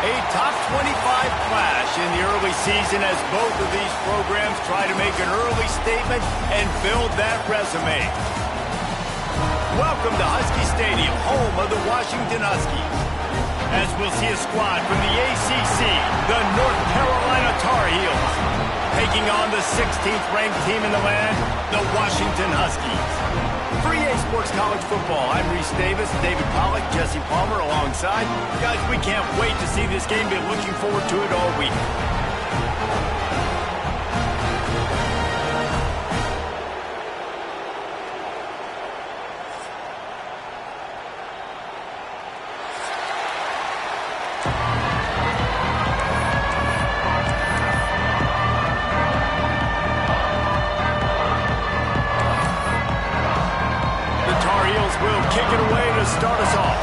A top 25 clash in the early season as both of these programs try to make an early statement and build that resume. Welcome to Husky Stadium, home of the Washington Huskies. As we'll see a squad from the ACC, the North Carolina Tar Heels, taking on the 16th ranked team in the land, the Washington Huskies. For EA Sports College Football, I'm Reese Davis, David Pollack, Jesse Palmer alongside. Guys, we can't wait to see this game. Been looking forward to it all week. Will kick it away to start us off.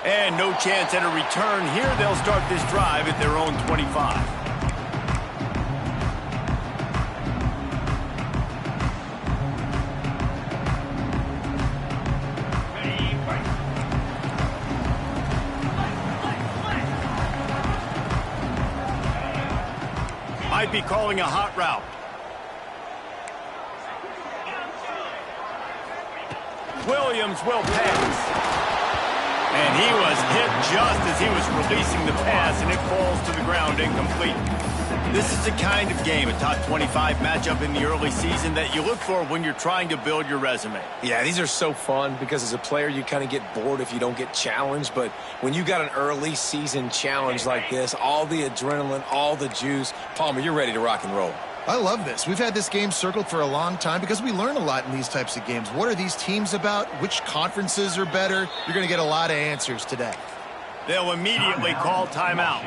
And no chance at a return here. They'll start this drive at their own 25. Might be calling a hot route. Williams will pass. And he was hit just as he was releasing the pass, and it falls to the ground incomplete. This is the kind of game, a top 25 matchup in the early season, that you look for when you're trying to build your resume. Yeah, these are so fun because as a player, you kind of get bored if you don't get challenged. But when you got an early season challenge like this, all the adrenaline, all the juice, Palmer, you're ready to rock and roll. I love this. We've had this game circled for a long time because we learn a lot in these types of games. What are these teams about? Which conferences are better? You're going to get a lot of answers today. They'll immediately call timeout.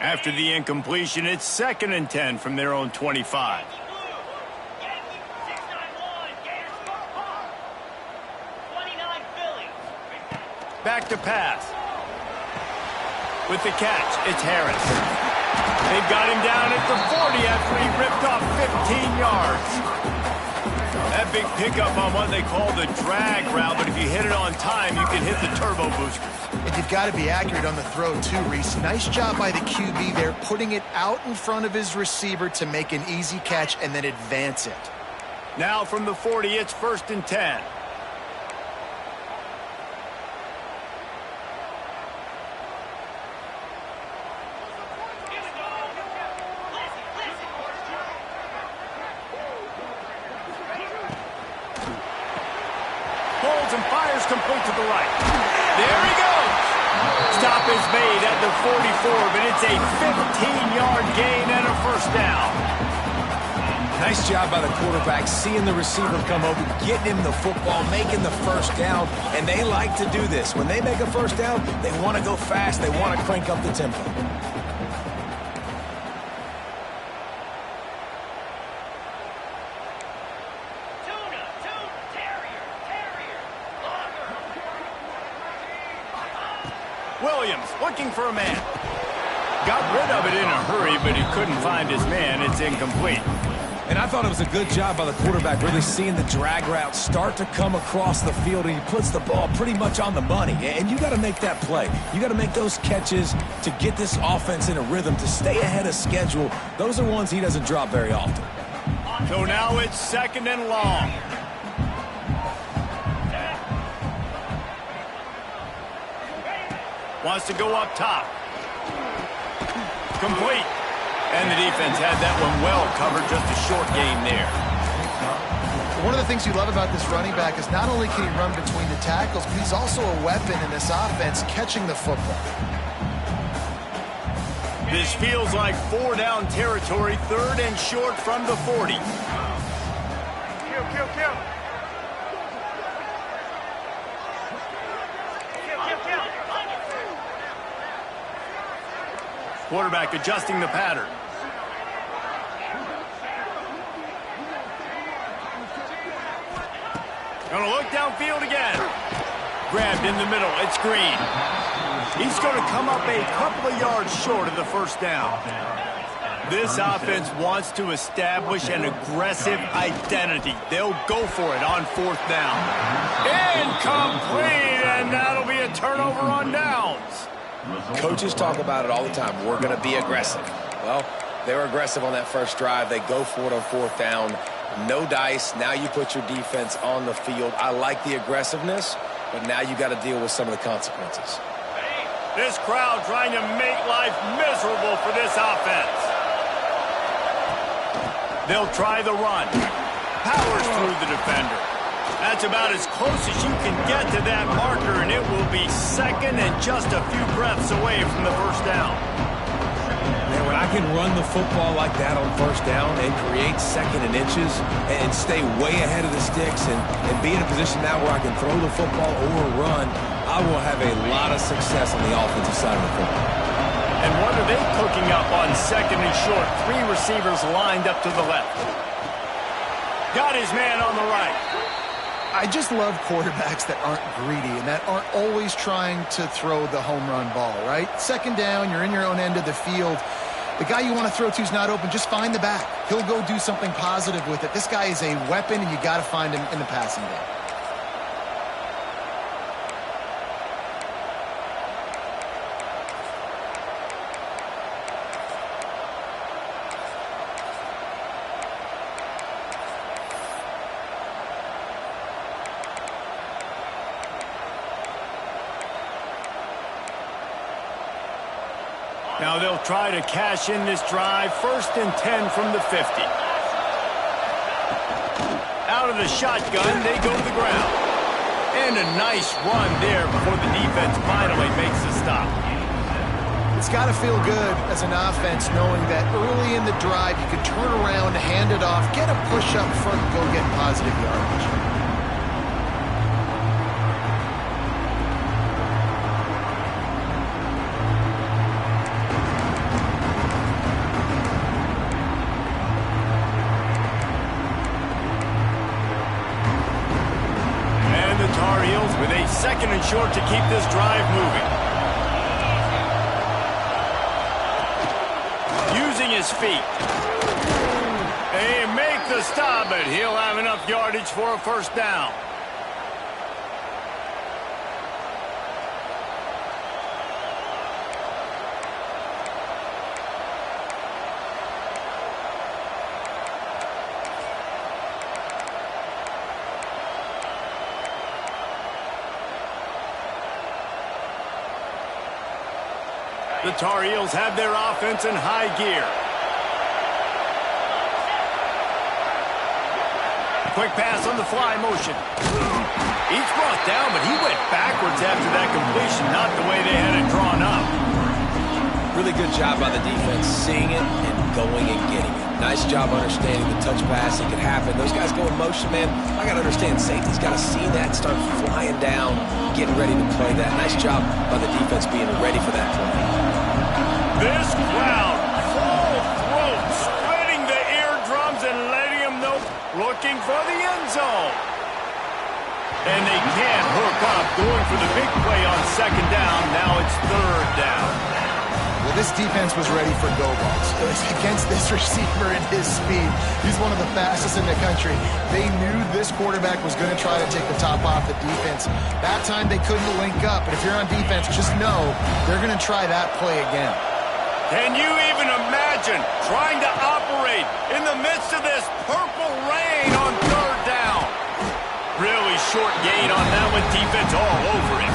After the incompletion, it's 2nd and 10 from their own 25. Back to pass. With the catch, it's Harris. They've got him down at the 40 after he ripped off 15 yards. That big pickup on what they call the drag route, but if you hit it on time, you can hit the turbo boosters. And you've got to be accurate on the throw, too, Reese. Nice job by the QB there, putting it out in front of his receiver to make an easy catch and then advance it. Now from the 40, it's 1st and 10. Holds and fires complete to the right. There he goes. Stop is made at the 44, but it's a 15-yard gain and a 1st down. Nice job by the quarterback, seeing the receiver come over, getting him the football, making the 1st down, and they like to do this. When they make a 1st down, they want to go fast. They want to crank up the tempo. Williams looking for a man. Got rid of it in a hurry, but he couldn't find his man. It's incomplete. And I thought it was a good job by the quarterback, really seeing the drag route start to come across the field, and he puts the ball pretty much on the money. And you got to make that play. You got to make those catches to get this offense in a rhythm, to stay ahead of schedule. Those are ones he doesn't drop very often. So now it's 2nd and long. Wants to go up top. Complete. And the defense had that one well covered, just a short gain there. One of the things you love about this running back is not only can he run between the tackles, but he's also a weapon in this offense, catching the football. This feels like 4-down territory, 3rd and short from the 40. Kill. Quarterback adjusting the pattern. Gonna look downfield again. Grabbed in the middle. It's Green. He's going to come up a couple of yards short of the first down. This offense wants to establish an aggressive identity. They'll go for it on fourth down. Incomplete, and that'll be a turnover on downs. Coaches talk about it all the time. We're going to be aggressive. Well, they were aggressive on that first drive. They go for it on fourth down. No dice. Now you put your defense on the field. I like the aggressiveness, but now you got to deal with some of the consequences. This crowd trying to make life miserable for this offense. They'll try the run. Powers through the defender. That's about as close as you can get to that marker, and it will be second and just a few breaths away from the first down. Man, when I can run the football like that on first down and create second and inches and stay way ahead of the sticks and be in a position now where I can throw the football or run, I will have a lot of success on the offensive side of the football. And what are they cooking up on second and short? 3 receivers lined up to the left. Got his man on the right. I just love quarterbacks that aren't greedy and that aren't always trying to throw the home run ball, right? Second down, you're in your own end of the field. The guy you want to throw to is not open. Just find the back. He'll go do something positive with it. This guy is a weapon, and you got to find him in the passing game. Now they'll try to cash in this drive. 1st and 10 from the 50. Out of the shotgun, they go to the ground. And a nice run there before the defense finally makes the stop. It's got to feel good as an offense knowing that early in the drive you can turn around, hand it off, get a push up front, and go get positive yardage. With a 2nd and short to keep this drive moving. Using his feet. They make the stop, but he'll have enough yardage for a first down. The Tar Heels have their offense in high gear. Quick pass on the fly motion. He's brought down, but he went backwards after that completion, not the way they had it drawn up. Really good job by the defense, seeing it and going and getting it. Nice job understanding the touch pass. It could happen. Those guys go in motion, man. I got to understand safety's got to see that, start flying down, getting ready to play that. Nice job by the defense being ready for that play. This crowd, full throat, splitting the eardrums and letting them know, looking for the end zone. And they can't hook up, going for the big play on 2nd down. Now it's 3rd down. Well, this defense was ready for go balls. Against this receiver and his speed, he's one of the fastest in the country. They knew this quarterback was going to try to take the top off the defense. That time they couldn't link up, but if you're on defense, just know they're going to try that play again. Can you even imagine trying to operate in the midst of this purple rain on 3rd down? Really short gain on that one. Defense all over it.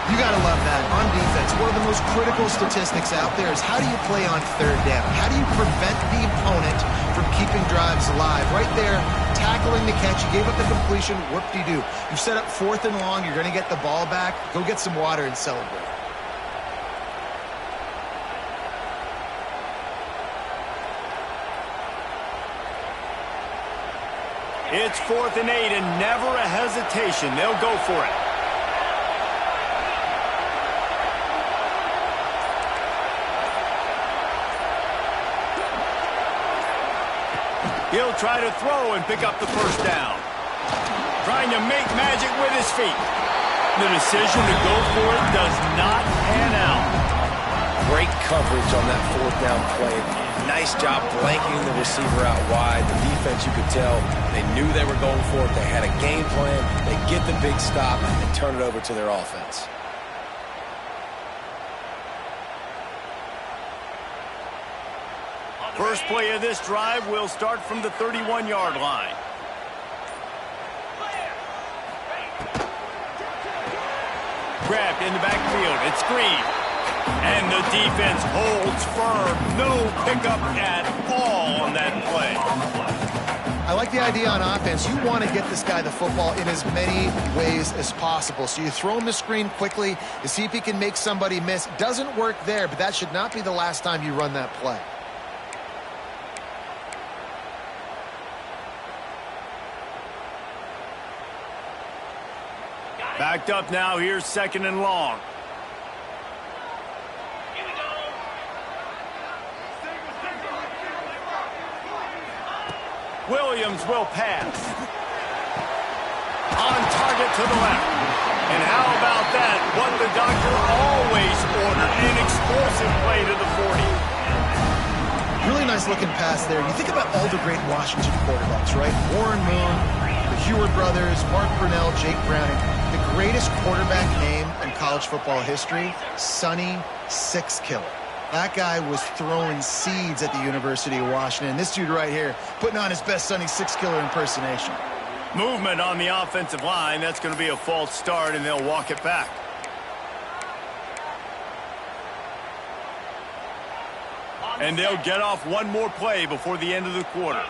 You got to love that. On defense, one of the most critical statistics out there is how do you play on 3rd down? How do you prevent the opponent from keeping drives alive? Right there, tackling the catch. You gave up the completion. Whoop-de-doo. You set up 4th and long. You're going to get the ball back. Go get some water and celebrate. It's 4th and 8 and never a hesitation. They'll go for it. He'll try to throw and pick up the first down. Trying to make magic with his feet. The decision to go for it does not pan out. Great coverage on that fourth down play. Nice job blanking the receiver out wide. The defense, you could tell, they knew they were going for it. They had a game plan. They get the big stop and turn it over to their offense. First play of this drive will start from the 31-yard line. Grabbed in the backfield. It's screened. And the defense holds firm. No pickup at all on that play. I like the idea on offense. You want to get this guy the football in as many ways as possible. So you throw him the screen quickly to see if he can make somebody miss. Doesn't work there, but that should not be the last time you run that play. Backed up now. Here's 2nd and long. Williams will pass. On target to the left. And how about that? What the doctor always ordered. An explosive play to the 40. Really nice looking pass there. You think about all the great Washington quarterbacks, right? Warren Moon, the Heward brothers, Mark Brunell, Jake Browning. The greatest quarterback name in college football history, Sonny Six Killer. That guy was throwing seeds at the University of Washington. This dude right here putting on his best Sonny Six Killer impersonation. Movement on the offensive line. That's going to be a false start, and they'll walk it back. And they'll get off one more play before the end of the quarter.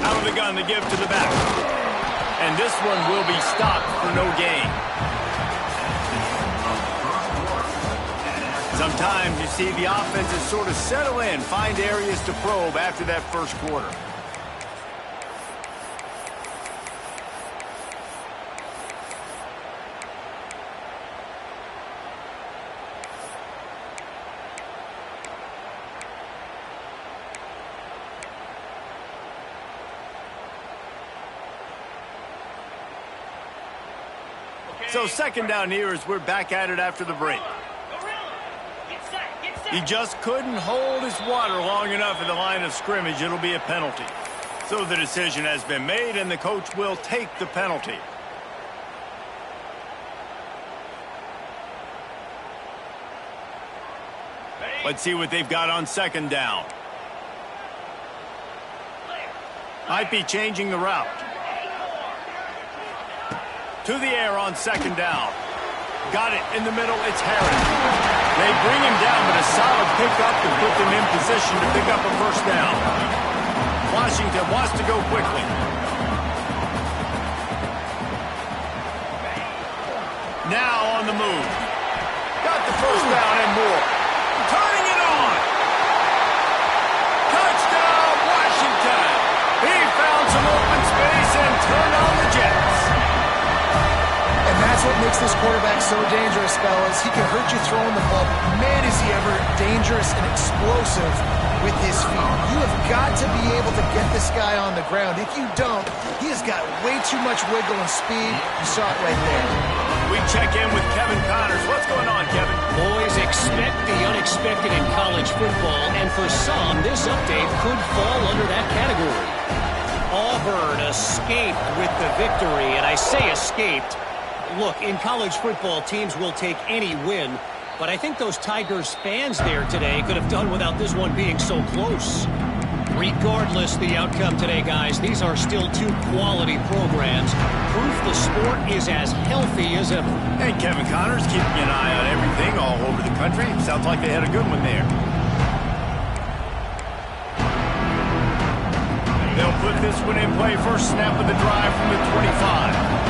Out of the gun to give to the back. And this one will be stopped for no gain. Sometimes you see the offenses sort of settle in, find areas to probe after that first quarter. So 2nd down here as we're back at it after the break. He just couldn't hold his water long enough at the line of scrimmage. It'll be a penalty. So the decision has been made, and the coach will take the penalty. Let's see what they've got on 2nd down. Might be changing the route. To the air on 2nd down. Got it in the middle. It's Harris. They bring him down, but a solid pickup to put them in position to pick up a first down. Washington wants to go quickly. Now on the move. Got the first down and more. Turning it on. Touchdown, Washington. He found some open space and turned on the Jets. And that's what makes this quarterback so dangerous, fellas. He can hurt you throwing the ball. Man, is he ever dangerous and explosive with his feet. You have got to be able to get this guy on the ground. If you don't, he has got way too much wiggle and speed. You saw it right there. We check in with Kevin Connors. What's going on, Kevin? Boys, expect the unexpected in college football, and for some, this update could fall under that category. Auburn escaped with the victory, and I say escaped. Look, in college football, teams will take any win, but I think those Tigers fans there today could have done without this one being so close. Regardless the outcome today, guys, these are still two quality programs. Proof the sport is as healthy as ever. Hey, Kevin Connors, keeping an eye on everything all over the country. Sounds like they had a good one there. They'll put this one in play. First snap of the drive from the 25.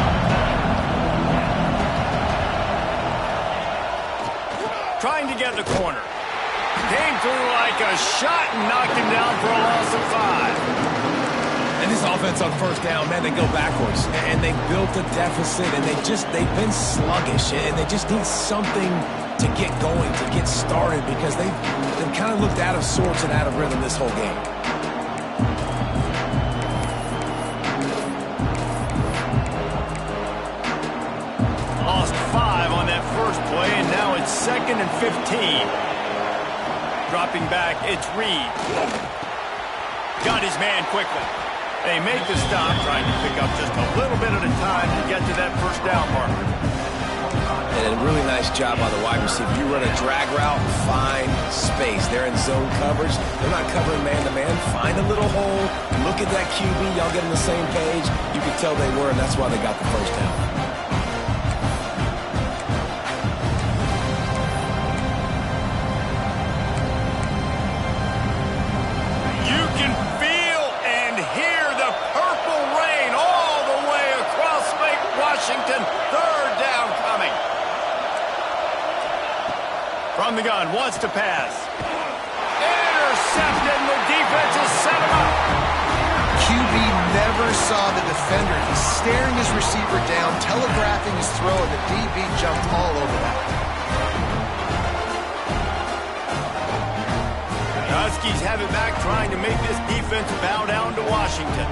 Trying to get the corner. Came through like a shot and knocked him down for a loss of 5. And This offense on first down, man, they go backwards. And they built a deficit, and they've been sluggish. And they just need something to get going, to get started, because they've kind of looked out of sorts and out of rhythm this whole game. Lost 5 on that first play, and now it's 2nd and 15. Dropping back, it's Reed. Got his man quickly. They make the stop, trying to pick up just a little bit at a time to get to that first down marker. And a really nice job by the wide receiver. You run a drag route, find space. They're in zone coverage. They're not covering man-to-man. Find a little hole. Look at that QB. Y'all get on the same page. You can tell they were, and that's why they got the first down. You can feel and hear the purple rain all the way across Lake Washington. Third down coming. From the gun, wants to pass. Intercepted, and the defense has set him up. QB never saw the defender. He's staring his receiver down, telegraphing his throw, and the DB jumped all over that. The Huskies have it back, trying to make this defense bow down to Washington.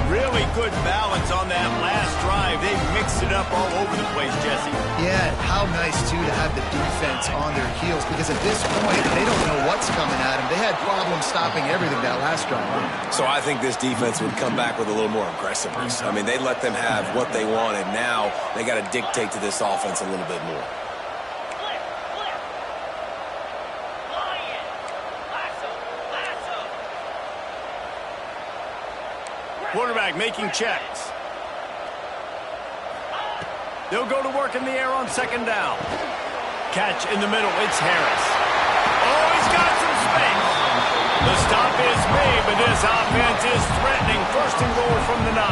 Really good balance on that last drive. They mixed it up all over the place, Jesse. Yeah, how nice, too, to have the defense on their heels, because at this point, they don't know what's coming at them. They had problems stopping everything that last drive. So I think this defense would come back with a little more aggressiveness. I mean, they let them have what they wanted. Now they got to dictate to this offense a little bit more. Quarterback making checks. They'll go to work in the air on second down. Catch in the middle. It's Harris. Oh, he's got some space. The stop is made, but this offense is threatening. First and goal from the 9.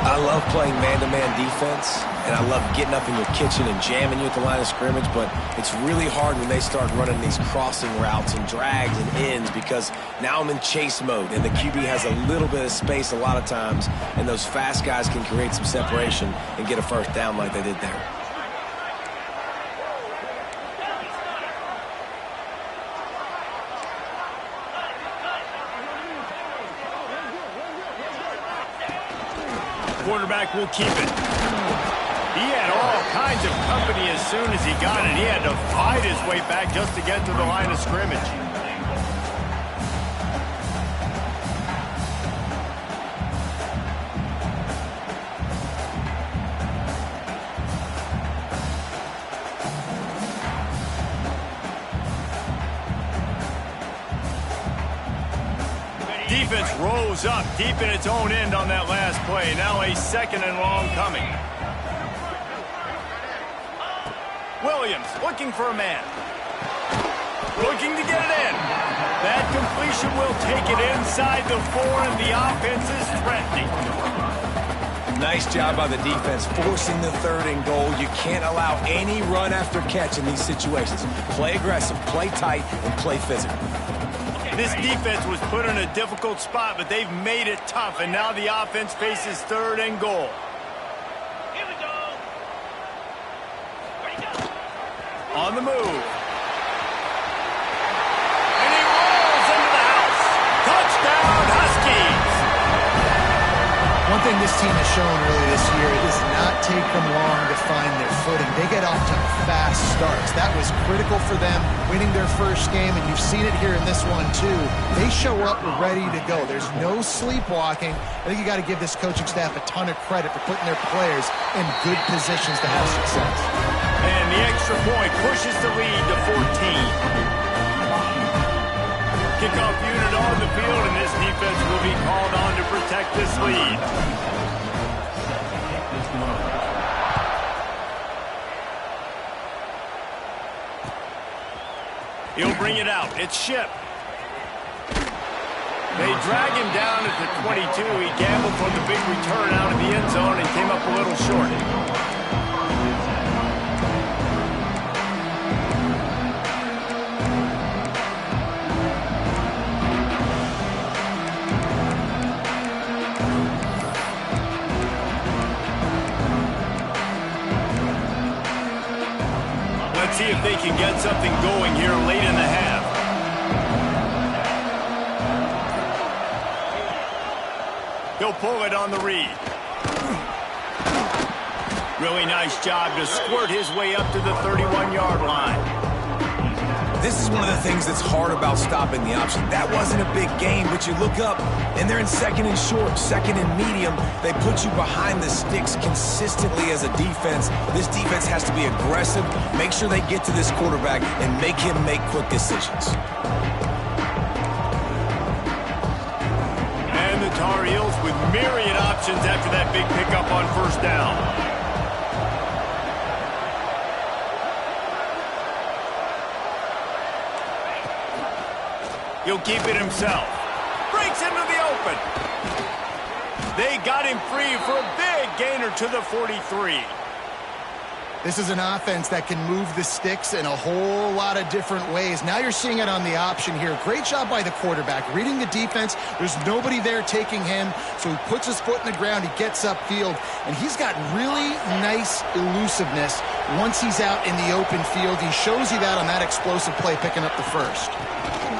I love playing man-to-man defense, and I love getting up in your kitchen and jamming you at the line of scrimmage, but it's really hard when they start running these crossing routes and drags and ends, because now I'm in chase mode, and the QB has a little bit of space a lot of times, and those fast guys can create some separation and get a first down like they did there. Quarterback will keep it. He had all kinds of company as soon as he got it. He had to fight his way back just to get to the line of scrimmage. Defense rose up deep in its own end on that last play. Now a 2nd and long coming. Williams looking for a man. Looking to get it in. That completion will take it inside the 4, and the offense is threatening. Nice job by the defense forcing the 3rd and goal. You can't allow any run after catch in these situations. Play aggressive, play tight, and play physical. This defense was put in a difficult spot, but they've made it tough, and now the offense faces 3rd and goal. Here we go. On the move. And he rolls into the house. Touchdown, Huskies. One thing this team has shown really this year, it does not take them long to find their footing. They get off to fast starts. That was critical for them, winning their first game, and you've seen it here in this one too. They show up ready to go. There's no sleepwalking. I think you got to give this coaching staff a ton of credit for putting their players in good positions to have success. And the extra point pushes the lead to 14. Kickoff unit on the field, and this defense will be called on to protect this lead. He'll bring it out. It's Ship. They drag him down at the 22. He gambled for the big return out of the end zone and came up a little short. can get something going here late in the half. He'll pull it on the read. Really nice job to squirt his way up to the 31-yard line. This is one of the things that's hard about stopping the option. That wasn't a big gain, but you look up, and they're in second and short, second and medium. They put you behind the sticks consistently as a defense. This defense has to be aggressive, make sure they get to this quarterback, and make him make quick decisions. And the Tar Heels with myriad options after that big pickup on first down. He'll keep it himself. Breaks into the open. They got him free for a big gainer to the 43. This is an offense that can move the sticks in a whole lot of different ways. Now you're seeing it on the option here. Great job by the quarterback. Reading the defense, there's nobody there taking him, so he puts his foot in the ground, he gets upfield, and he's got really nice elusiveness once he's out in the open field. He shows you that on that explosive play, picking up the first.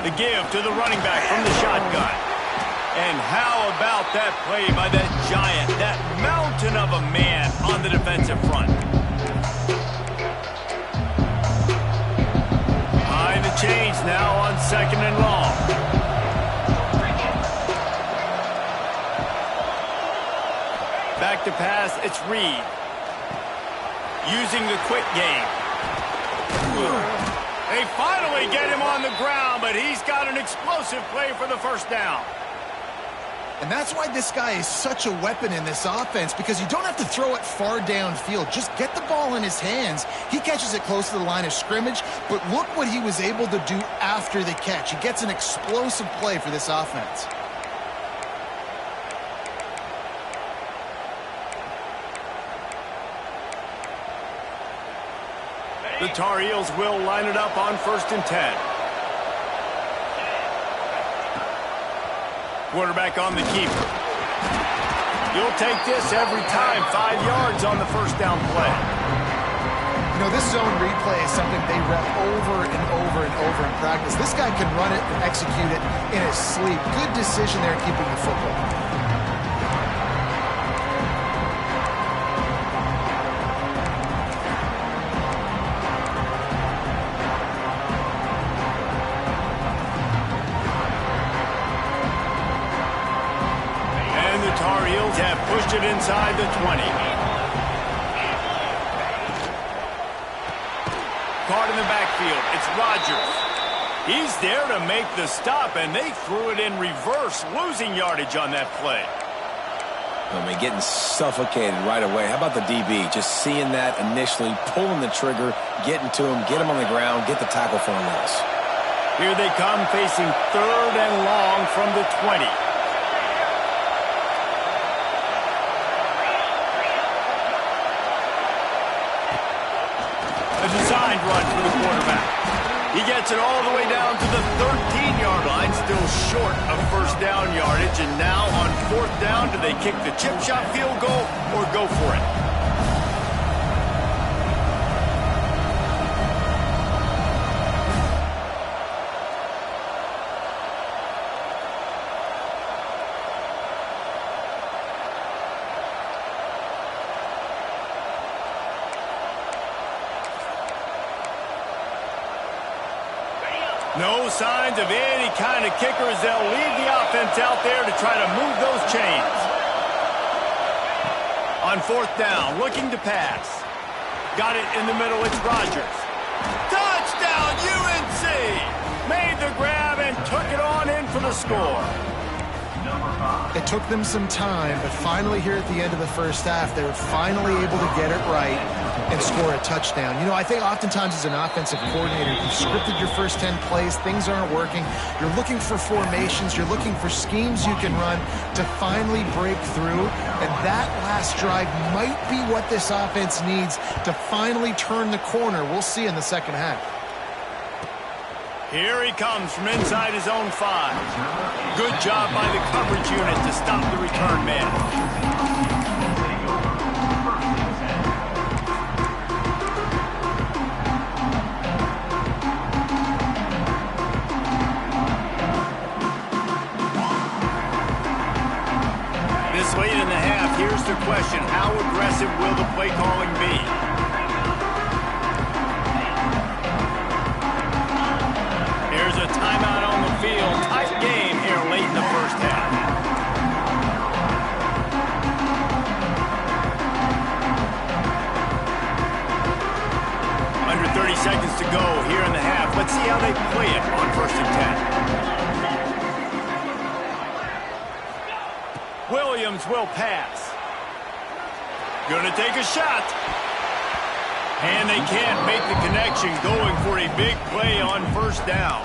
The give to the running back from the shotgun. And how about that play by that giant, that mountain of a man on the defensive front? Behind the chains now on second and long. Back to pass, it's Reed. Using the quick game. They finally get him on the ground, but he's got an explosive play for the first down. And that's why this guy is such a weapon in this offense, because you don't have to throw it far downfield. Just get the ball in his hands. He catches it close to the line of scrimmage, but look what he was able to do after the catch. He gets an explosive play for this offense. The Tar Heels will line it up on 1st and 10. Quarterback on the keeper. You'll take this every time. 5 yards on the first down play. You know, this zone replay is something they rep over and over and over in practice. This guy can run it and execute it in his sleep. Good decision there keeping the football. Have pushed it inside the 20. Caught in the backfield. It's Rodgers. He's there to make the stop, and they threw it in reverse, losing yardage on that play. I mean, getting suffocated right away. How about the DB? Just seeing that initially, pulling the trigger, getting to him, get him on the ground, get the tackle for a loss. Here they come, facing 3rd and long from the 20. A designed run for the quarterback. He gets it all the way down to the 13-yard line, still short of first down yardage. And now on 4th down, do they kick the chip shot field goal or go for it? No signs of any kind of kickers. They'll leave the offense out there to try to move those chains. On 4th down, looking to pass. Got it in the middle, it's Rodgers. Touchdown, UNC! Made the grab and took it on in for the score. It took them some time, but finally here at the end of the first half, they were finally able to get it right and score a touchdown. You know, I think oftentimes as an offensive coordinator, you've scripted your first 10 plays, things aren't working. You're looking for formations, you're looking for schemes you can run to finally break through, and that last drive might be what this offense needs to finally turn the corner. We'll see in the second half. Here he comes from inside his own 5. Good job by the coverage unit to stop the return man. here's the question. How aggressive will the play calling be? Here's a timeout on the field. Tight game here late in the first half. Under 30 seconds to go here in the half. Let's see how they play it on 1st and 10. Williams will pass. Gonna take a shot. And they can't make the connection, going for a big play on 1st down.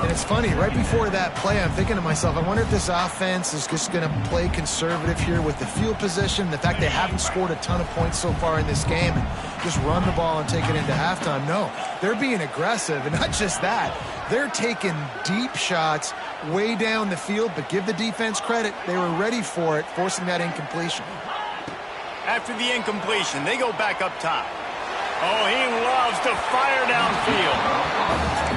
And it's funny, right before that play, I'm thinking to myself, I wonder if this offense is just going to play conservative here with the field position, the fact they haven't scored a ton of points so far in this game, and just run the ball and take it into halftime. No, they're being aggressive, and not just that. They're taking deep shots way down the field, but give the defense credit. They were ready for it, forcing that incompletion. After the incompletion, they go back up top. Oh, he loves to fire downfield.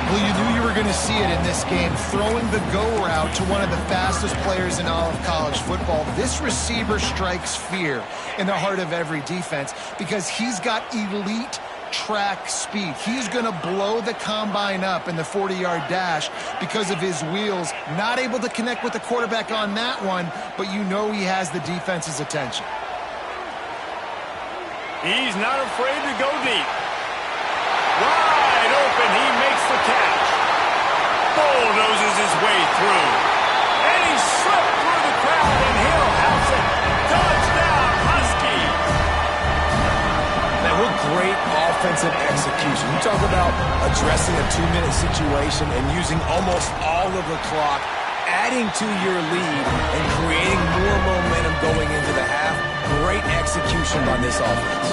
Well, you knew you were going to see it in this game, throwing the go route to one of the fastest players in all of college football. This receiver strikes fear in the heart of every defense because he's got elite track speed. He's going to blow the combine up in the 40-yard dash because of his wheels. Not able to connect with the quarterback on that one, but you know he has the defense's attention. He's not afraid to go deep. Wide open, he makes the catch. Bulldozes his way through. And he slipped through the crowd, and he'll house it. Touchdown, Huskies. Man, what great offensive execution. You talk about addressing a 2-minute situation and using almost all of the clock, adding to your lead and creating more momentum going into the half. Great execution by this offense.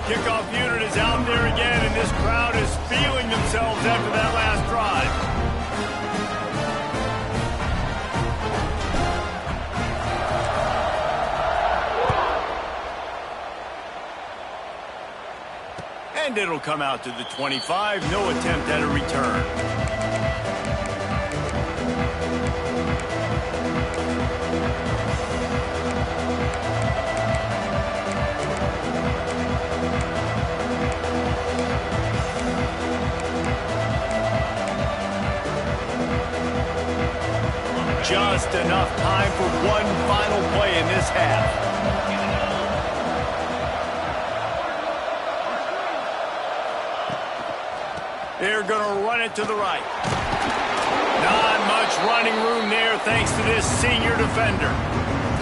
Kickoff unit is out there again, and this crowd is feeling themselves after that last drive. And it'll come out to the 25. No attempt at a return. Just enough time for one final play in this half. They're going to run it to the right. Not much running room there thanks to this senior defender.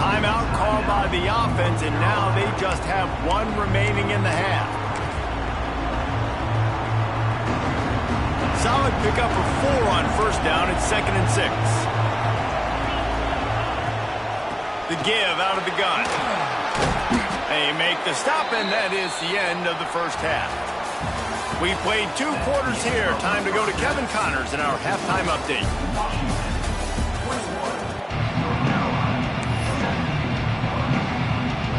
Timeout called by the offense, and now they just have one remaining in the half. Solid pickup of 4 on 1st down at 2nd and 6. The give out of the gun. They make the stop, and that is the end of the first half. We've played 2 quarters here. Time to go to Kevin Connors in our halftime update.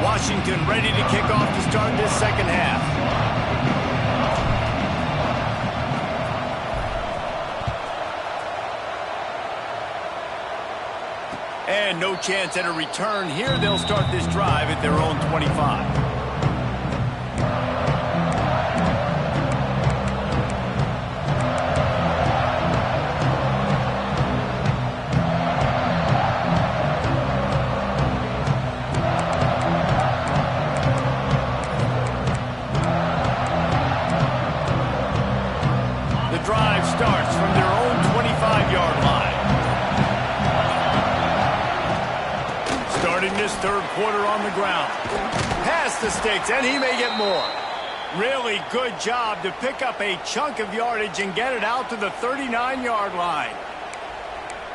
Washington ready to kick off to start this second half. And no chance at a return here. They'll start this drive at their own 25. Starts from their own 25-yard line. Starting this 3rd quarter on the ground. Past the sticks, and he may get more. Really good job to pick up a chunk of yardage and get it out to the 39-yard line.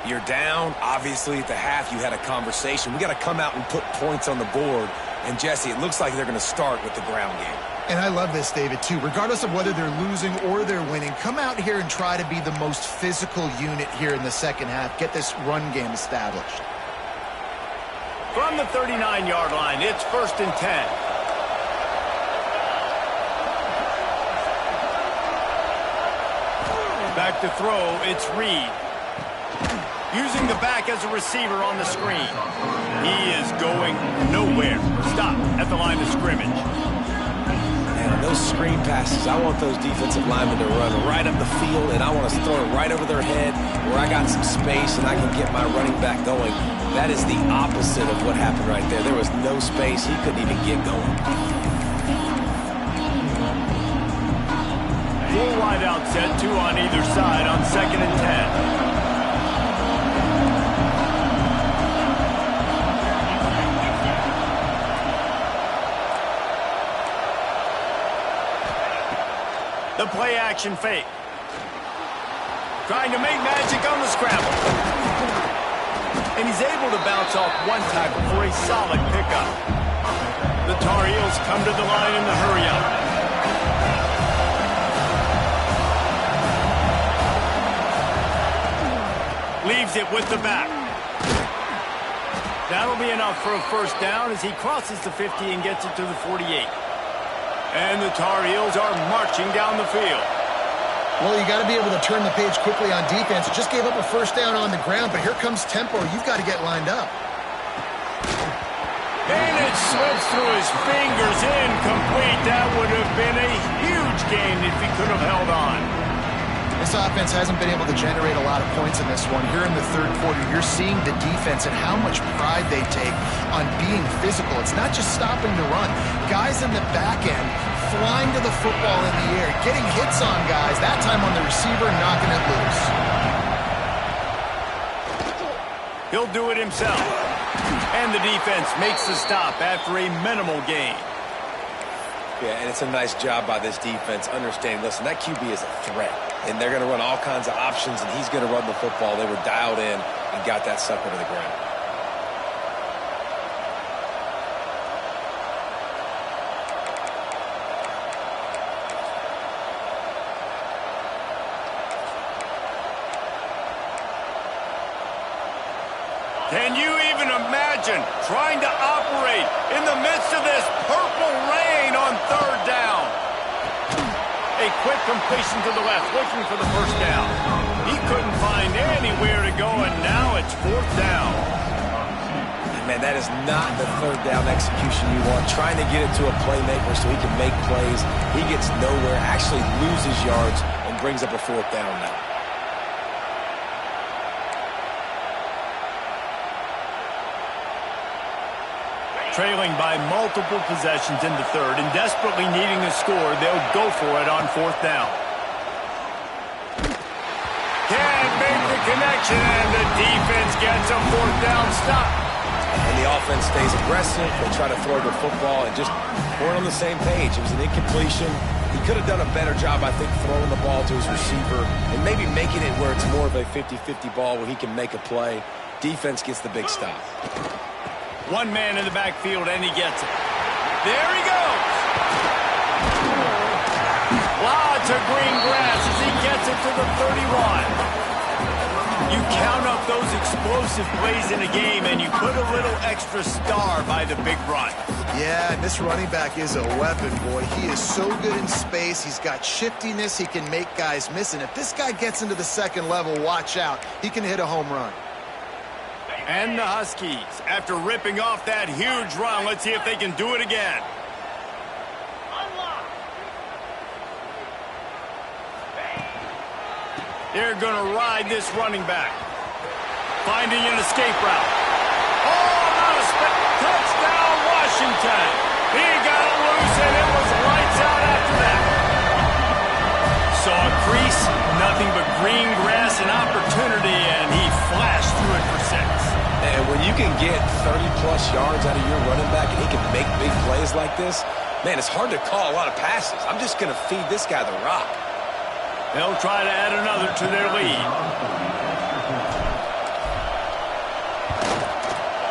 You're down. Obviously, at the half, you had a conversation. We got to come out and put points on the board. And, Jesse, it looks like they're going to start with the ground game. And I love this, David, too. Regardless of whether they're losing or they're winning, come out here and try to be the most physical unit here in the second half. Get this run game established. From the 39-yard line, it's 1st and 10. to throw, it's Reed. Using the back as a receiver on the screen. He is going nowhere. Stop at the line of scrimmage. Man, those screen passes, I want those defensive linemen to run right up the field, and I want to throw it right over their head where I got some space and I can get my running back going. That is the opposite of what happened right there. There was no space. He couldn't even get going. Full wide out set, 2 on either side on 2nd and 10. The play action fake. Trying to make magic on the scramble. And he's able to bounce off one tackle for a solid pickup. The Tar Heels come to the line in the hurry-up. Leaves it with the back. That'll be enough for a first down as he crosses the 50 and gets it to the 48. And the Tar Heels are marching down the field. Well, you got to be able to turn the page quickly on defense. Just gave up a first down on the ground, but here comes tempo. You've got to get lined up. And it slips through his fingers, incomplete. That would have been a huge gain if he could have held on. This offense hasn't been able to generate a lot of points in this one. Here in the third quarter, you're seeing the defense and how much pride they take on being physical. It's not just stopping the run. Guys in the back end flying to the football in the air, getting hits on guys, that time on the receiver, knocking it loose. He'll do it himself. And the defense makes the stop after a minimal gain. Yeah, and it's a nice job by this defense understanding, listen, that QB is a threat. And they're going to run all kinds of options, and he's going to run the football. They were dialed in and got that sucker to the ground. Can you even imagine trying to operate in the midst of this purple rain on 3rd down? A quick completion to the left, looking for the first down. He couldn't find anywhere to go, and now it's 4th down. Man, that is not the 3rd down execution you want. Trying to get it to a playmaker so he can make plays. He gets nowhere, actually loses yards, and brings up a 4th down now. Trailing by multiple possessions in the 3rd and desperately needing a score, they'll go for it on 4th down. Can't make the connection, and the defense gets a 4th down stop. And the offense stays aggressive. They try to throw the football and just weren't on the same page. It was an incompletion. He could have done a better job, I think, throwing the ball to his receiver and maybe making it where it's more of a 50-50 ball where he can make a play. Defense gets the big stop. One man in the backfield, and he gets it. There he goes. Lots of green grass as he gets it to the 31. You count up those explosive plays in a game, and you put a little extra star by the big run. Yeah, and this running back is a weapon, boy. He is so good in space. He's got shiftiness. He can make guys miss. And if this guy gets into the 2nd level, watch out. He can hit a home run. And the Huskies, after ripping off that huge run, let's see if they can do it again. They're going to ride this running back. Finding an escape route. Oh, not a touchdown, Washington. He got it loose, and it was lights out after that. Saw a crease, nothing but green grass and opportunity, and he flashed through it for 6. And when you can get 30-plus yards out of your running back and he can make big plays like this, man, it's hard to call a lot of passes. I'm just going to feed this guy the rock. They'll try to add another to their lead.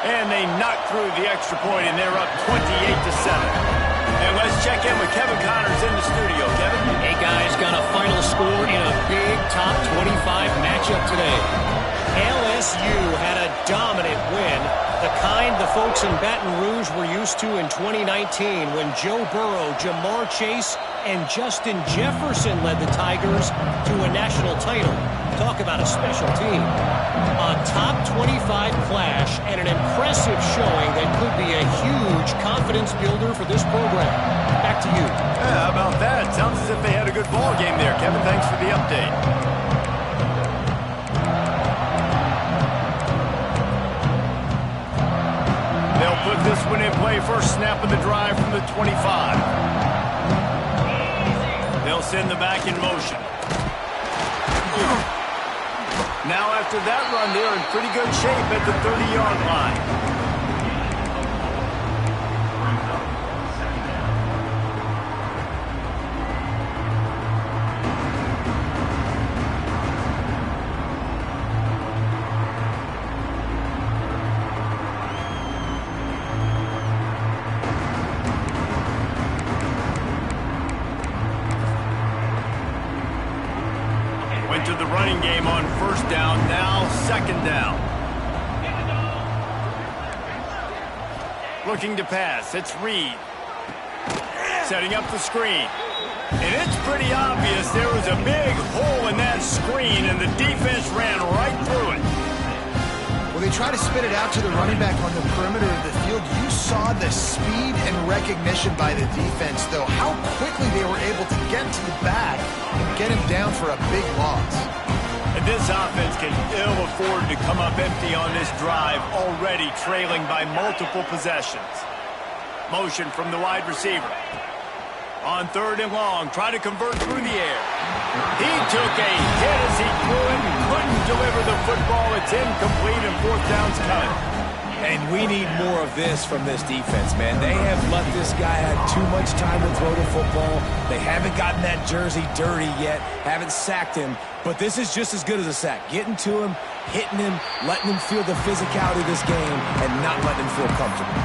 And they knock through the extra point, and they're up 28-7. And let's check in with Kevin Connors in the studio. Kevin? Hey, guys, got a final score in a big top 25 matchup today. LSU had a dominant win, the kind the folks in Baton Rouge were used to in 2019 when Joe Burrow, Jamar Chase, and Justin Jefferson led the Tigers to a national title. Talk about a special team. A top 25 clash and an impressive showing that could be a huge confidence builder for this program. Back to you. Yeah, how about that? Sounds as if they had a good ball game there. Kevin, thanks for the update. They'll put this one in play. First snap of the drive from the 25. They'll send the back in motion. Now after that run, they're in pretty good shape at the 30-yard line. To the running game on first down, now second down. Looking to pass, it's Reed. Setting up the screen. And it's pretty obvious there was a big hole in that screen, and the defense ran right through it. Well, they try to spit it out to the running back on the perimeter of the field. You saw the speed and recognition by the defense, though. How quickly they were able to get to the back and get him down for a big loss. And this offense can ill afford to come up empty on this drive, already trailing by multiple possessions. Motion from the wide receiver. On third and long, try to convert through the air. He took a hit as he threw it and couldn't deliver the football. It's incomplete and fourth down's cut. And we need more of this from this defense, man. They have let this guy have too much time to throw the football. They haven't gotten that jersey dirty yet, haven't sacked him. But this is just as good as a sack. Getting to him, hitting him, letting him feel the physicality of this game, and not letting him feel comfortable.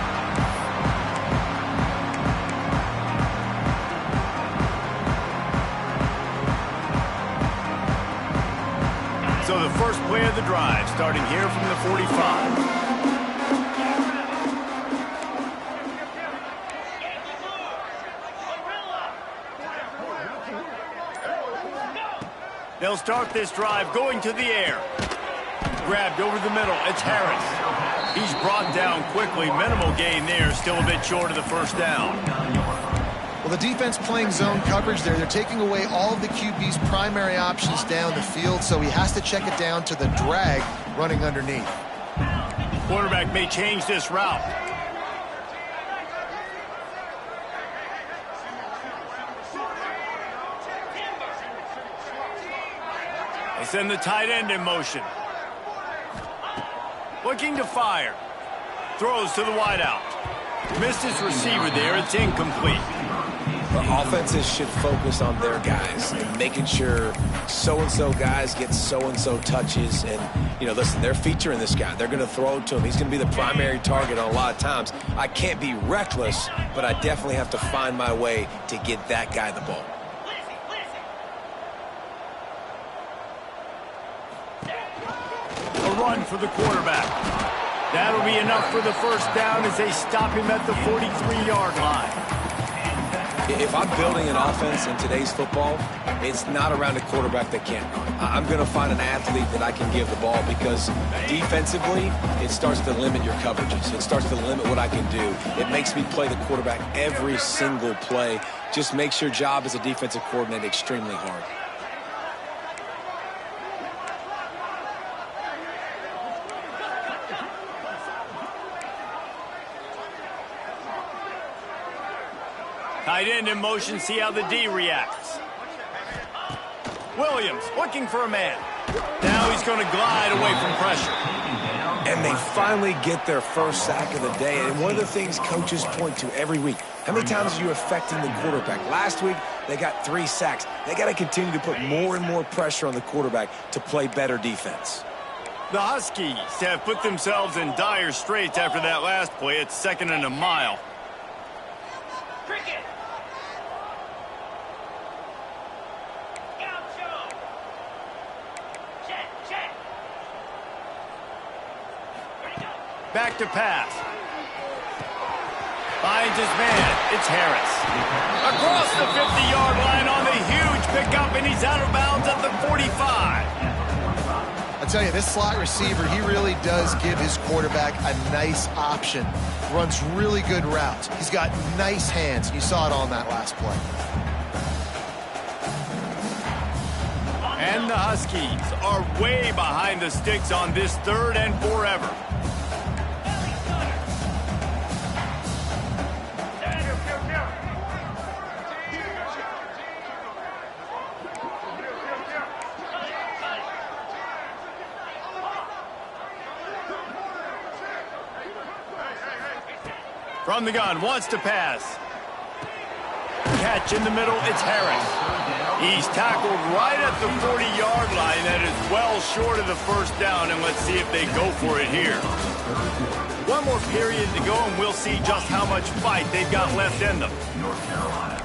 So the first play of the drive, starting here from the 45. They'll start this drive going to the air. Grabbed over the middle. It's Harris. He's brought down quickly. Minimal gain there. Still a bit short of the first down. Well, the defense playing zone coverage there. They're taking away all of the QB's primary options down the field, so he has to check it down to the drag running underneath. Quarterback may change this route. They send the tight end in motion. Looking to fire. Throws to the wideout. Missed his receiver there. It's incomplete. The offenses should focus on their guys and making sure so-and-so guys get so-and-so touches. And, you know, listen, they're featuring this guy. They're going to throw it to him. He's going to be the primary target on a lot of times. I can't be reckless, but I definitely have to find my way to get that guy the ball. A run for the quarterback. That'll be enough for the first down as they stop him at the 43-yard line. If I'm building an offense in today's football, it's not around a quarterback that can't run. I'm going to find an athlete that I can give the ball because defensively, it starts to limit your coverages. It starts to limit what I can do. It makes me play the quarterback every single play. Just makes your job as a defensive coordinator extremely hard. Tight end in motion, see how the D reacts. Williams looking for a man. Now he's going to glide away from pressure. And they finally get their first sack of the day. And one of the things coaches point to every week, how many times are you affecting the quarterback? Last week, they got 3 sacks. They got to continue to put more and more pressure on the quarterback to play better defense. The Huskies have put themselves in dire straits after that last play. It's second and a mile. Back to pass. Finds his man. It's Harris. Across the 50-yard line on the huge pickup, and he's out of bounds at the 45. I tell you, this slot receiver, he really does give his quarterback a nice option. Runs really good routes. He's got nice hands. You saw it on that last play. And the Huskies are way behind the sticks on this 3rd and forever. From the gun, wants to pass. Catch in the middle, it's Harris. He's tackled right at the 40-yard line. That is well short of the first down, and let's see if they go for it here. One more period to go, and we'll see just how much fight they've got left in them. North Carolina.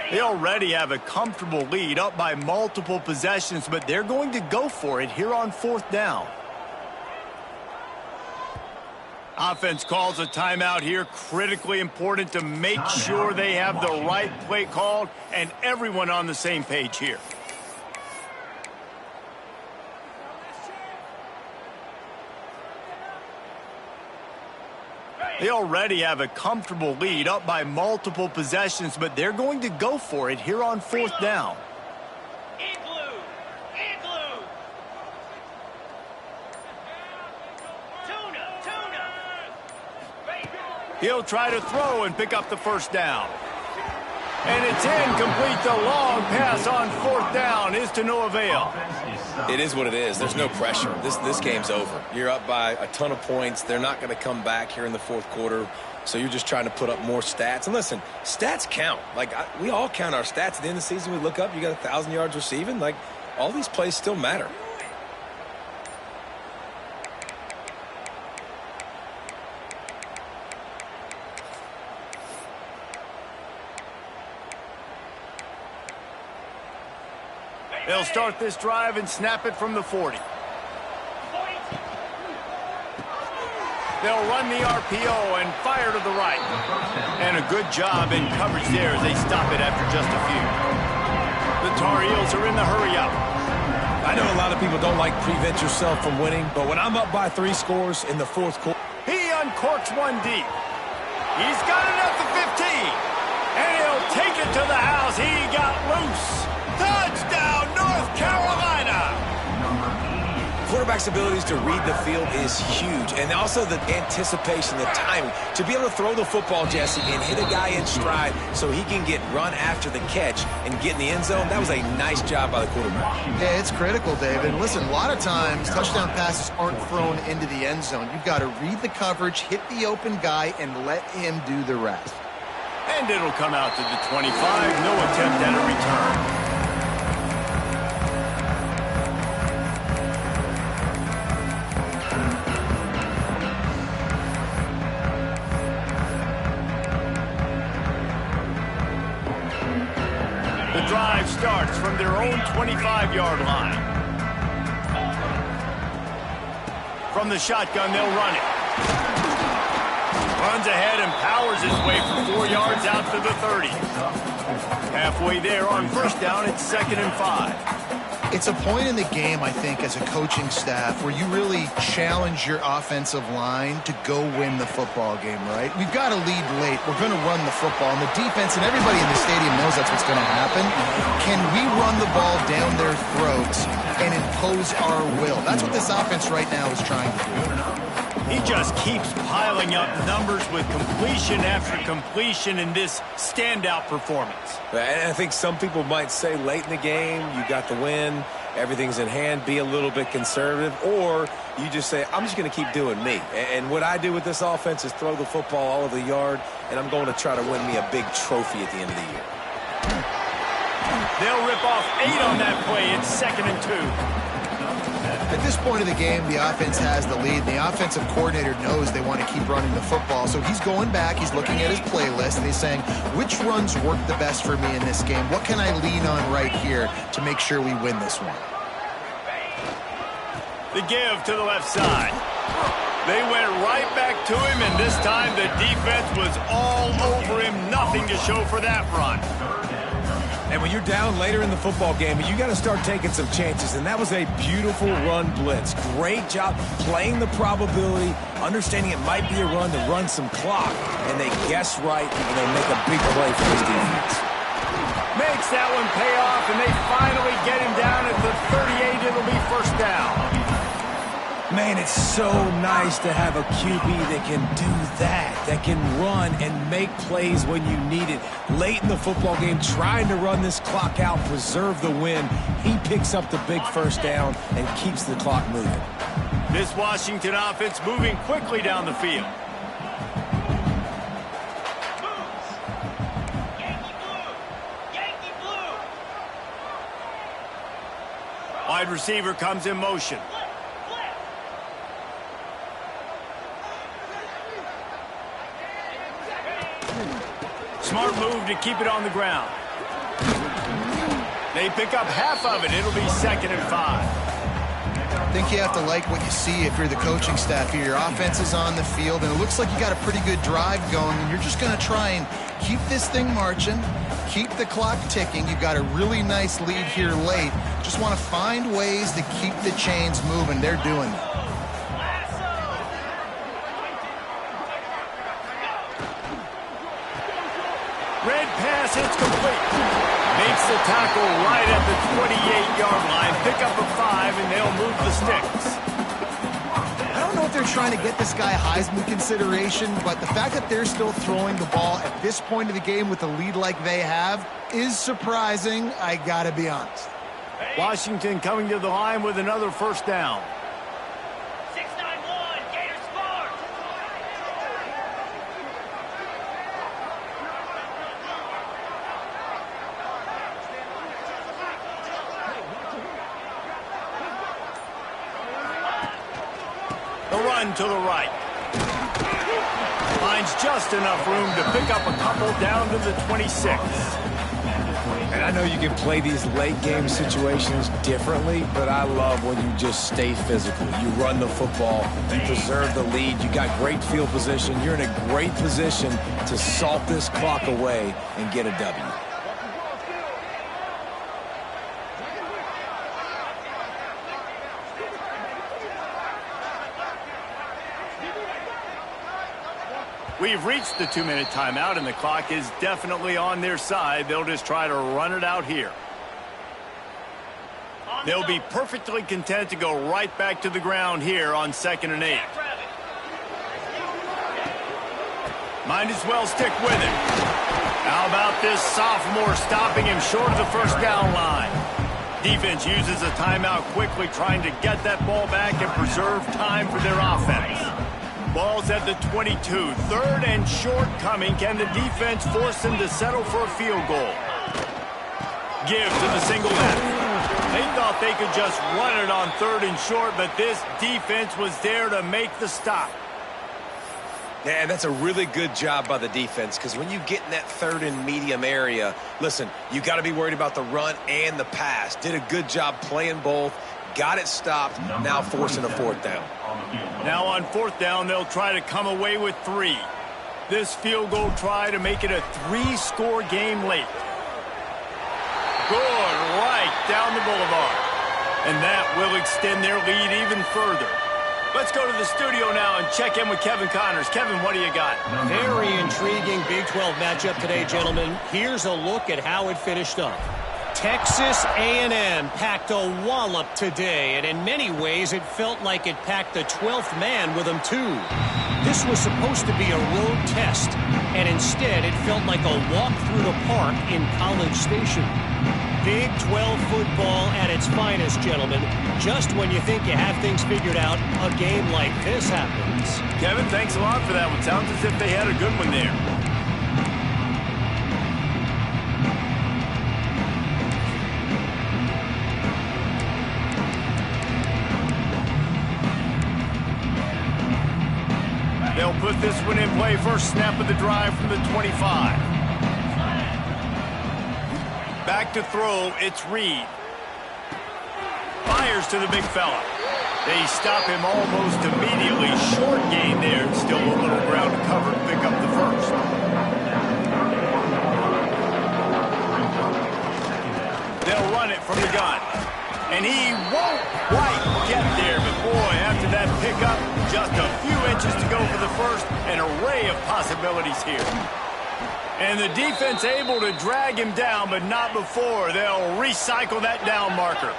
They already have a comfortable lead, up by multiple possessions, but they're going to go for it here on 4th down. Offense calls a timeout here. Critically important to make sure they have the right play called and everyone on the same page here. They already have a comfortable lead, up by multiple possessions, but they're going to go for it here on 4th down. He'll try to throw and pick up the first down. And it's incomplete. The long pass on 4th down is to no avail. It is what it is. There's no pressure. This game's over. You're up by a ton of points. They're not going to come back here in the 4th quarter. So you're just trying to put up more stats. And listen, stats count. Like, we all count our stats. At the end of the season, we look up, you got 1,000 yards receiving. Like, all these plays still matter. They'll start this drive and snap it from the 40. They'll run the RPO and fire to the right. And a good job in coverage there as they stop it after just a few. The Tar Heels are in the hurry-up. I know a lot of people don't like prevent yourself from winning, but when I'm up by 3 scores in the 4th quarter. He uncorks one deep. He's got it at the 15. And he'll take it to the house. He got loose. Touchdown, North Carolina! Quarterback's abilities to read the field is huge, and also the anticipation, the timing. To be able to throw the football, Jesse, and hit a guy in stride so he can get run after the catch and get in the end zone, that was a nice job by the quarterback. Yeah, it's critical, David. Listen, a lot of times touchdown passes aren't thrown into the end zone. You've got to read the coverage, hit the open guy, and let him do the rest. And it'll come out to the 25. No attempt at a return. Drive starts from their own 25-yard line. From the shotgun, they'll run it. Runs ahead and powers his way for 4 yards out to the 30. Halfway there on first down, it's 2nd and 5. It's a point in the game, I think, as a coaching staff where you really challenge your offensive line to go win the football game, right? We've got to lead late. We're going to run the football. And the defense and everybody in the stadium knows that's what's going to happen. Can we run the ball down their throats and impose our will? That's what this offense right now is trying to do. He just keeps piling up numbers with completion after completion in this standout performance. And I think some people might say late in the game, you got the win, everything's in hand, be a little bit conservative, or you just say, I'm just going to keep doing me. And what I do with this offense is throw the football all over the yard, and I'm going to try to win me a big trophy at the end of the year. They'll rip off 8 on that play. It's 2nd and 2. At this point of the game, the offense has the lead. The offensive coordinator knows they want to keep running the football. So he's going back, he's looking at his playlist, and he's saying, which runs work the best for me in this game? What can I lean on right here to make sure we win this one? The give to the left side. They went right back to him, and this time the defense was all over him. Nothing to show for that run. And when you're down later in the football game, you got to start taking some chances. And that was a beautiful run blitz. Great job playing the probability, understanding it might be a run to run some clock. And they guess right, and they make a big play for this defense. Makes that one pay off, and they finally get him down at the 38. It'll be first down. Man, it's so nice to have a QB that can do that can run and make plays when you need it. Late in the football game, trying to run this clock out, preserve the win. He picks up the big first down and keeps the clock moving. This Washington offense moving quickly down the field. Wide receiver comes in motion. Smart move to keep it on the ground. They pick up half of it. It'll be 2nd and 5. I think you have to like what you see if you're the coaching staff here. Your offense is on the field, and it looks like you got a pretty good drive going, and you're just going to try and keep this thing marching, keep the clock ticking. You've got a really nice lead here late. Just want to find ways to keep the chains moving. They're doing it. Red pass, it's complete. Makes the tackle right at the 28-yard line. Pick up a 5, and they'll move the sticks. I don't know if they're trying to get this guy Heisman consideration, but the fact that they're still throwing the ball at this point of the game with a lead like they have is surprising, I gotta be honest. Washington coming to the line with another first down. To the right. Finds just enough room to pick up a couple down to the 26. And I know you can play these late game situations differently, but I love when you just stay physical. You run the football, you preserve the lead, you got great field position, you're in a great position to salt this clock away and get a W. We've reached the 2-minute timeout, and the clock is definitely on their side. They'll just try to run it out here. They'll be perfectly content to go right back to the ground here on 2nd and 8. Might as well stick with it. How about this sophomore stopping him short of the first down line? Defense uses a timeout quickly, trying to get that ball back and preserve time for their offense. Ball's at the 22. 3rd and short coming. Can the defense force them to settle for a field goal? Give to the single left. They thought they could just run it on 3rd and short, but this defense was there to make the stop. Yeah, and that's a really good job by the defense, because when you get in that 3rd and medium area, listen, you got to be worried about the run and the pass. Did a good job playing both. Got it stopped, now forcing a 4th down. Now on 4th down, they'll try to come away with 3. This field goal try to make it a 3-score game late. Good, right down the boulevard. And that will extend their lead even further. Let's go to the studio now and check in with Kevin Connors. Kevin, what do you got? Very intriguing Big 12 matchup today, gentlemen. Here's a look at how it finished up. Texas A&M packed a wallop today, and in many ways it felt like it packed the 12th man with them too. This was supposed to be a road test, and instead it felt like a walk through the park in College Station. Big 12 football at its finest, gentlemen. Just when you think you have things figured out, a game like this happens. Kevin, thanks a lot for that one. Sounds as if they had a good one there. put this one in play. First snap of the drive from the 25. Back to throw, it's Reed. Fires to the big fella. They stop him almost immediately. Short gain there. Still a little ground to cover to pick up the first. They'll run it from the gun. And he won't quite get there. But boy, after that pickup, just a few inches to go for the first. An array of possibilities here. And the defense able to drag him down, but not before. They'll recycle that down marker.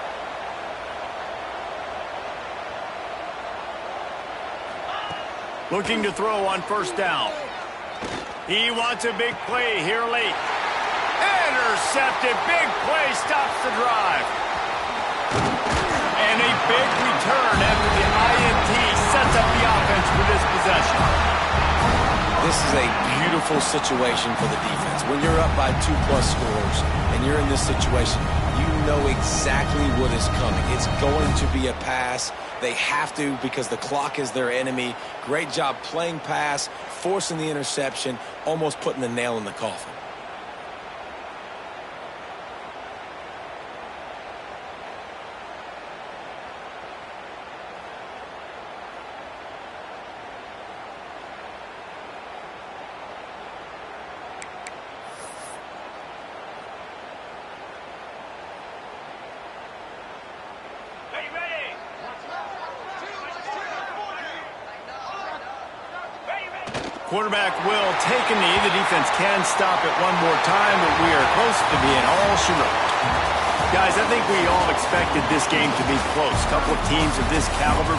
Looking to throw on first down. He wants a big play here late. Intercepted. Big play stops the drive. And a big return after the INT sets up the offense for this possession. This is a beautiful situation for the defense. When you're up by 2+ scores and you're in this situation, you know exactly what is coming. It's going to be a pass. They have to because the clock is their enemy. Great job playing pass, forcing the interception, almost putting the nail in the coffin. Quarterback will take a knee. The defense can stop it one more time, but we are close to being all she wrote. Guys, I think we all expected this game to be close. A couple of teams of this caliber